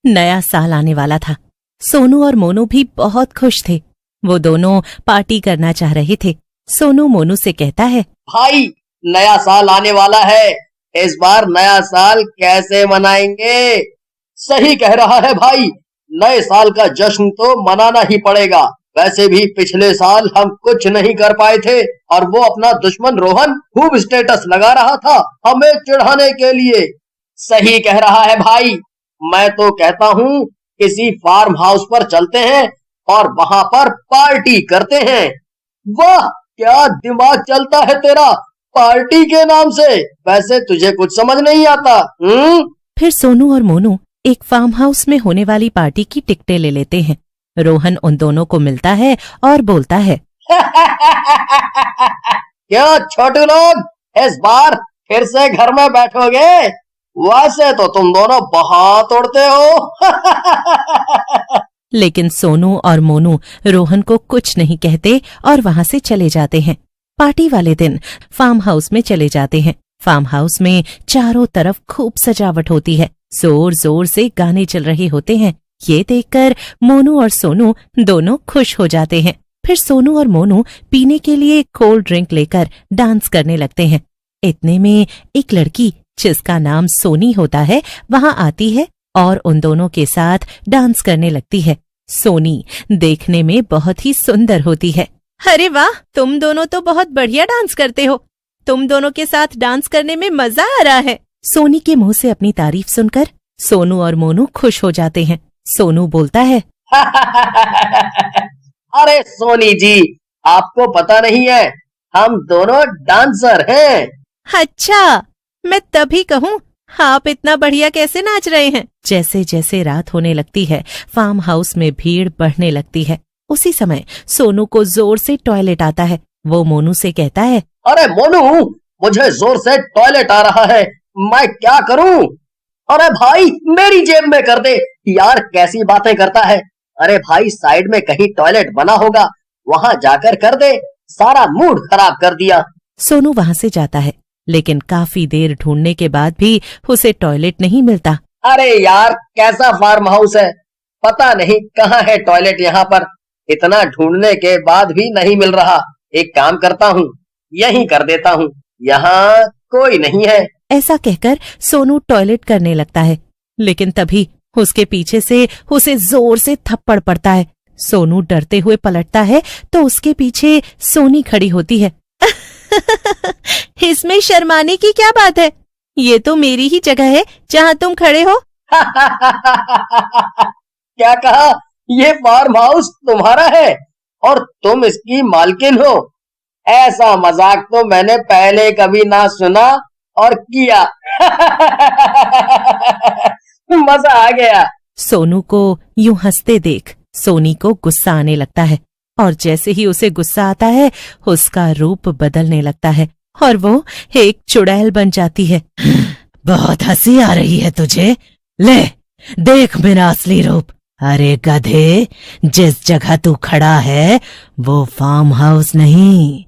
नया साल आने वाला था। सोनू और मोनू भी बहुत खुश थे। वो दोनों पार्टी करना चाह रहे थे। सोनू मोनू से कहता है, भाई नया साल आने वाला है, इस बार नया साल कैसे मनाएंगे? सही कह रहा है भाई, नए साल का जश्न तो मनाना ही पड़ेगा। वैसे भी पिछले साल हम कुछ नहीं कर पाए थे और वो अपना दुश्मन रोहन खूब स्टेटस लगा रहा था हमें चिढ़ाने के लिए। सही कह रहा है भाई, मैं तो कहता हूँ किसी फार्म हाउस पर चलते हैं और वहां पर पार्टी करते हैं। वाह क्या दिमाग चलता है तेरा, पार्टी के नाम से। वैसे तुझे कुछ समझ नहीं आता। फिर सोनू और मोनू एक फार्म हाउस में होने वाली पार्टी की टिकटें ले लेते हैं। रोहन उन दोनों को मिलता है और बोलता है, क्या छोटू लोग इस बार फिर से घर में बैठोगे? वैसे तो तुम दोनों बहुत उड़ते हो। लेकिन सोनू और मोनू रोहन को कुछ नहीं कहते और वहां से चले जाते हैं। पार्टी वाले दिन फार्म हाउस में चले जाते हैं। फार्म हाउस में चारों तरफ खूब सजावट होती है। जोर जोर से गाने चल रहे होते हैं। ये देखकर मोनू और सोनू दोनों खुश हो जाते हैं। फिर सोनू और मोनू पीने के लिए कोल्ड ड्रिंक लेकर डांस करने लगते हैं। इतने में एक लड़की जिसका नाम सोनी होता है वहां आती है और उन दोनों के साथ डांस करने लगती है। सोनी देखने में बहुत ही सुंदर होती है। अरे वाह, तुम दोनों तो बहुत बढ़िया डांस करते हो। तुम दोनों के साथ डांस करने में मजा आ रहा है। सोनी के मुंह से अपनी तारीफ सुनकर सोनू और मोनू खुश हो जाते हैं। सोनू बोलता है, अरे सोनी जी, आपको पता नहीं है हम दोनों डांसर हैं। अच्छा, मैं तभी कहूँ आप इतना बढ़िया कैसे नाच रहे हैं। जैसे जैसे रात होने लगती है फार्म हाउस में भीड़ बढ़ने लगती है। उसी समय सोनू को जोर से टॉयलेट आता है। वो मोनू से कहता है, अरे मोनू, मुझे जोर से टॉयलेट आ रहा है, मैं क्या करूं? अरे भाई मेरी जेब में कर दे। यार कैसी बातें करता है। अरे भाई साइड में कहीं टॉयलेट बना होगा, वहां जाकर कर दे। सारा मूड खराब कर दिया। सोनू वहां से जाता है, लेकिन काफी देर ढूंढने के बाद भी उसे टॉयलेट नहीं मिलता। अरे यार कैसा फार्म हाउस है, पता नहीं कहाँ है टॉयलेट यहाँ पर। इतना ढूंढने के बाद भी नहीं मिल रहा। एक काम करता हूँ, यहीं कर देता हूँ, यहाँ कोई नहीं है। ऐसा कहकर सोनू टॉयलेट करने लगता है, लेकिन तभी उसके पीछे से उसे जोर से थप्पड़ पड़ता है। सोनू डरते हुए पलटता है तो उसके पीछे सोनी खड़ी होती है। इसमें शर्माने की क्या बात है? ये तो मेरी ही जगह है जहाँ तुम खड़े हो। क्या कहा? ये फार्म हाउस तुम्हारा है और तुम इसकी मालकिन हो? ऐसा मजाक तो मैंने पहले कभी ना सुना और किया। मजा आ गया। सोनू को यूं हंसते देख सोनी को गुस्सा आने लगता है और जैसे ही उसे गुस्सा आता है उसका रूप बदलने लगता है और वो एक चुड़ैल बन जाती है। बहुत हंसी आ रही है तुझे? ले देख मेरा असली रूप। अरे गधे, जिस जगह तू खड़ा है वो फार्म हाउस नहीं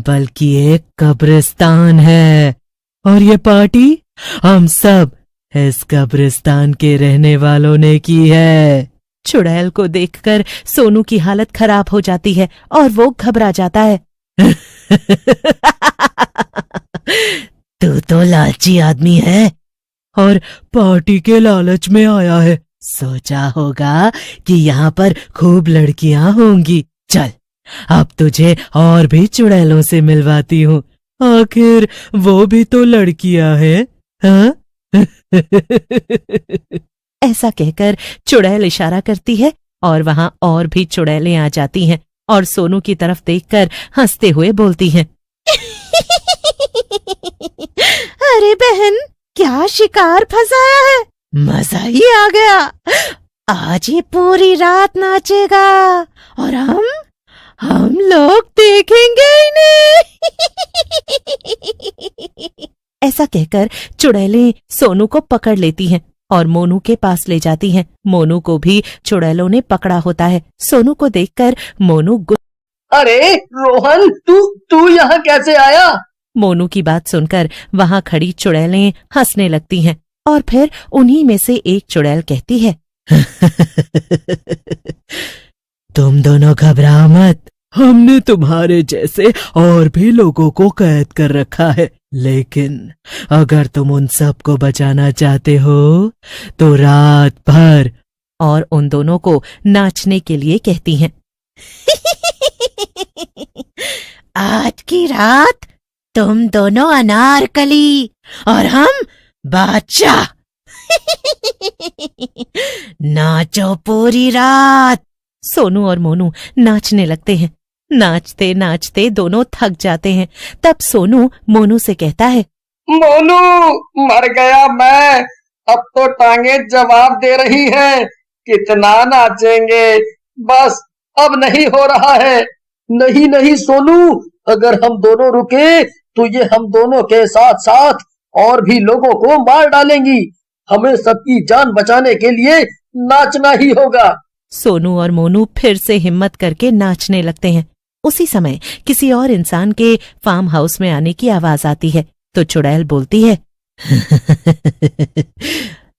बल्कि एक कब्रिस्तान है और ये पार्टी हम सब इस कब्रिस्तान के रहने वालों ने की है। चुड़ैल को देखकर सोनू की हालत खराब हो जाती है और वो घबरा जाता है। तू तो लालची आदमी है और पार्टी के लालच में आया है। सोचा होगा कि यहाँ पर खूब लड़कियां होंगी। चल अब तुझे और भी चुड़ैलों से मिलवाती हूँ, आखिर वो भी तो लड़कियां हैं, हाँ? ऐसा कहकर चुड़ैल इशारा करती है और वहां और भी चुड़ैलें आ जाती हैं और सोनू की तरफ देखकर हंसते हुए बोलती हैं। अरे बहन, क्या शिकार फंसाया है, मजा ही आ गया। आज ये पूरी रात नाचेगा और हम लोग देखेंगे इन्हें। ऐसा कहकर चुड़ैलें सोनू को पकड़ लेती हैं और मोनू के पास ले जाती हैं। मोनू को भी चुड़ैलों ने पकड़ा होता है। सोनू को देखकर मोनू अरे रोहन, तू यहाँ कैसे आया? मोनू की बात सुनकर वहां खड़ी चुड़ैलें हंसने लगती हैं और फिर उन्हीं में से एक चुड़ैल कहती है, तुम दोनों घबराओ मत, हमने तुम्हारे जैसे और भी लोगों को कैद कर रखा है, लेकिन अगर तुम उन सबको बचाना चाहते हो तो रात भर। और उन दोनों को नाचने के लिए कहती हैं। आज की रात तुम दोनों अनारकली और हम बादशाह। नाचो पूरी रात। सोनू और मोनू नाचने लगते हैं। नाचते नाचते दोनों थक जाते हैं। तब सोनू मोनू से कहता है, मोनू, मर गया मैं, अब तो टांगे जवाब दे रही हैं। कितना नाचेंगे, बस अब नहीं हो रहा है। नहीं नहीं सोनू, अगर हम दोनों रुके तो ये हम दोनों के साथ साथ और भी लोगों को मार डालेंगी। हमें सबकी जान बचाने के लिए नाचना ही होगा। सोनू और मोनू फिर से हिम्मत करके नाचने लगते हैं। उसी समय किसी और इंसान के फार्म हाउस में आने की आवाज आती है तो चुड़ैल बोलती है,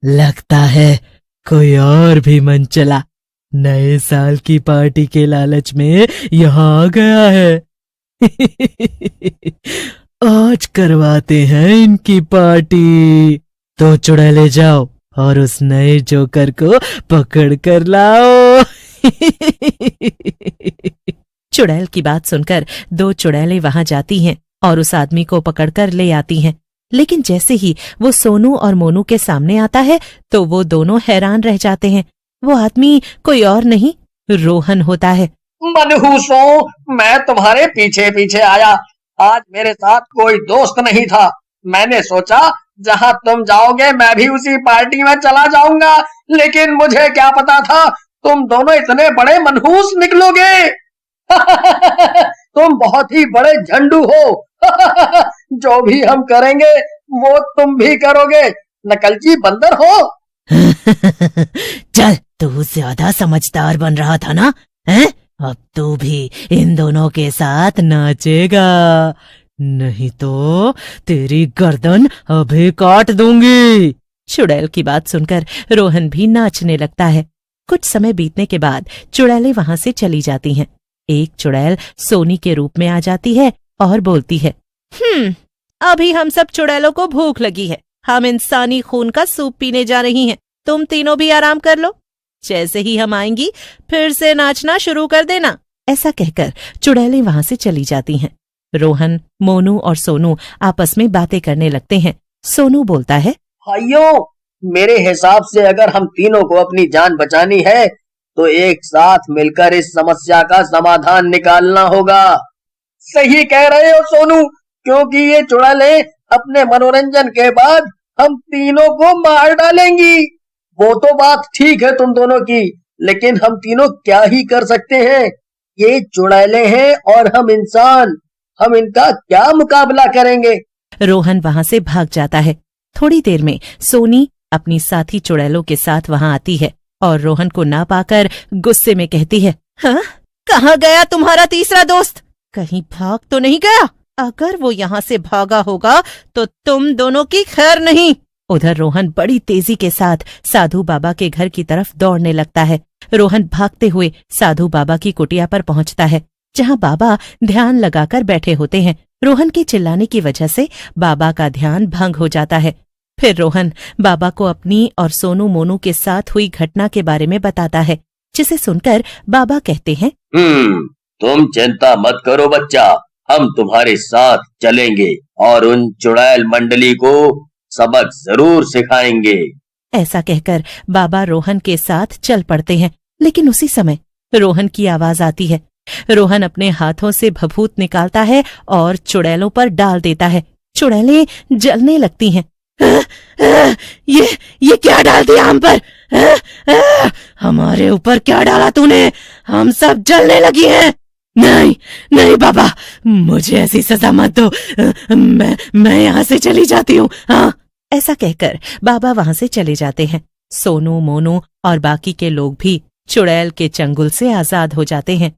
लगता है कोई और भी मन चला नए साल की पार्टी के लालच में यहाँ आ गया है। आज करवाते हैं इनकी पार्टी। तो चुड़ैले जाओ और उस नए जोकर को पकड़ कर लाओ। चुड़ैल की बात सुनकर दो चुड़ैलें वहां जाती हैं और उस आदमी को पकड़कर ले आती हैं। लेकिन जैसे ही वो सोनू और मोनू के सामने आता है तो वो दोनों हैरान रह जाते हैं। वो आदमी कोई और नहीं, रोहन होता है। मनहूसों, मैं तुम्हारे पीछे पीछे आया। आज मेरे साथ कोई दोस्त नहीं था। मैंने सोचा जहां तुम जाओगे मैं भी उसी पार्टी में चला जाऊंगा, लेकिन मुझे क्या पता था तुम दोनों इतने बड़े मनहूस निकलोगे। तुम बहुत ही बड़े झंडू हो। जो भी हम करेंगे वो तुम भी करोगे। नकलची बंदर हो। चल, तू ज्यादा समझदार बन रहा था ना, हैं? अब तू भी इन दोनों के साथ नाचेगा, नहीं तो तेरी गर्दन अभी काट दूंगी। चुड़ैल की बात सुनकर रोहन भी नाचने लगता है। कुछ समय बीतने के बाद चुड़ैलें वहां से चली जाती हैं। एक चुड़ैल सोनी के रूप में आ जाती है और बोलती है, अभी हम सब चुड़ैलों को भूख लगी है। हम इंसानी खून का सूप पीने जा रही हैं। तुम तीनों भी आराम कर लो। जैसे ही हम आएंगी फिर से नाचना शुरू कर देना। ऐसा कहकर चुड़ैलें वहां से चली जाती हैं। रोहन, मोनू और सोनू आपस में बातें करने लगते हैं। सोनू बोलता है, भाइयों, मेरे हिसाब से अगर हम तीनों को अपनी जान बचानी है तो एक साथ मिलकर इस समस्या का समाधान निकालना होगा। सही कह रहे हो सोनू, क्योंकि ये चुड़ैलें अपने मनोरंजन के बाद हम तीनों को मार डालेंगी। वो तो बात ठीक है तुम दोनों की, लेकिन हम तीनों क्या ही कर सकते हैं। ये चुड़ैलें हैं और हम इंसान, हम इनका क्या मुकाबला करेंगे। रोहन वहां से भाग जाता है। थोड़ी देर में सोनी अपनी साथी चुड़ैलों के साथ वहां आती है और रोहन को ना पाकर गुस्से में कहती है, हाँ? कहाँ गया तुम्हारा तीसरा दोस्त? कहीं भाग तो नहीं गया? अगर वो यहाँ से भागा होगा तो तुम दोनों की खैर नहीं। उधर रोहन बड़ी तेजी के साथ साधु बाबा के घर की तरफ दौड़ने लगता है। रोहन भागते हुए साधु बाबा की कुटिया पर पहुंचता है, जहां बाबा ध्यान लगाकर बैठे होते हैं। रोहन के चिल्लाने की वजह से बाबा का ध्यान भंग हो जाता है। फिर रोहन बाबा को अपनी और सोनू मोनू के साथ हुई घटना के बारे में बताता है, जिसे सुनकर बाबा कहते हैं, तुम चिंता मत करो बच्चा, हम तुम्हारे साथ चलेंगे और उन चुड़ैल मंडली को सबक जरूर सिखाएंगे। ऐसा कहकर बाबा रोहन के साथ चल पड़ते हैं। लेकिन उसी समय रोहन की आवाज आती है। रोहन अपने हाथों से भभूत निकालता है और चुड़ैलों पर डाल देता है। चुड़ैलें जलने लगती हैं। ये क्या डाल दिया हम पर? हमारे ऊपर क्या डाला तूने? हम सब जलने लगी हैं। नहीं नहीं बाबा, मुझे ऐसी सजा मत दो। मैं यहाँ से चली जाती हूँ। हाँ। ऐसा कहकर बाबा वहां से चले जाते हैं। सोनू, मोनू और बाकी के लोग भी चुड़ैल के चंगुल से आजाद हो जाते हैं।